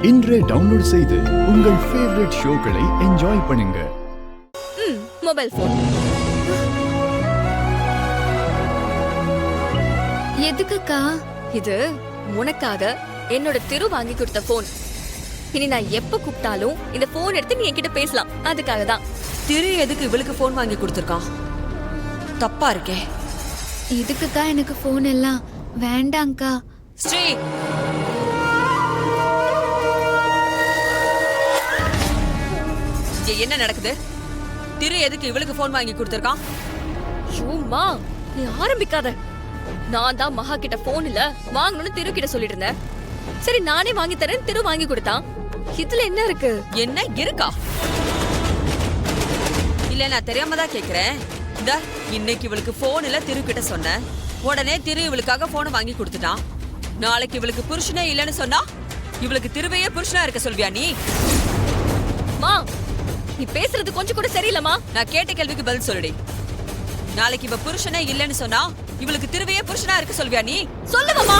இன்றே டவுன்லோட் செய்து உங்கள் ஃபேவரட் ஷோக்களை என்ஜாய் பண்ணுங்க. மொபைல் போன் எதுக்குக்கா? இது உனக்காக என்னோட திரு வாங்கி கொடுத்த போன். இனி நான் எப்ப கூப்பிட்டாலும் இந்த போன் எடுத்து நீ என்கிட்ட பேசலாம். அதுக்காக தான். திரு எதுக்கு இவளுக்கு போன் வாங்கி கொடுத்திருக்கான்? தப்பா இருக்கே. எதுக்குக்கா எனக்கு போன் எல்லாம் வேண்டாம்க்கா. ஸ்ரீ, இங்க என்ன நடக்குது? திரு எதுக்கு இவளுக்கு போன் வாங்கி கொடுத்திருக்கான்? ஷூமா, நீ ஆரம்பிக்காத. நான் தான் மகா கிட்ட போன் இல்ல வாங்கணும்னு திரு கிட்ட சொல்லிட்டு இருந்தேன். சரி நானே வாங்கி தரேன், திரு வாங்கி கொடுத்தான். இதுல என்ன இருக்கு? என்ன இருக்கா? இல்ல நான் தெரியாம தான் கேக்குறேன். இந்த இன்னைக்கு இவளுக்கு போன் இல்ல திரு கிட்ட சொன்னேன். உடனே திரு இவளுக்காக போன் வாங்கி கொடுத்துட்டான். நாளைக்கு இவளுக்கு புருஷனே இல்லன்னு சொன்னா இவளுக்கு திருவையே புருஷனா இருக்க சொல்வியா நீ? மா, நீ பேசுறது கொஞ்சம் கூட சரியில்லமா. நான் கேட்ட கேள்விக்கு பதில் சொல்லுடி. நாளைக்கு இவ புருஷனே இல்லன்னு சொன்னா இவளுக்கு திருவையே புருஷனா இருக்க சொல்வியா நீ? சொல்லுவமா.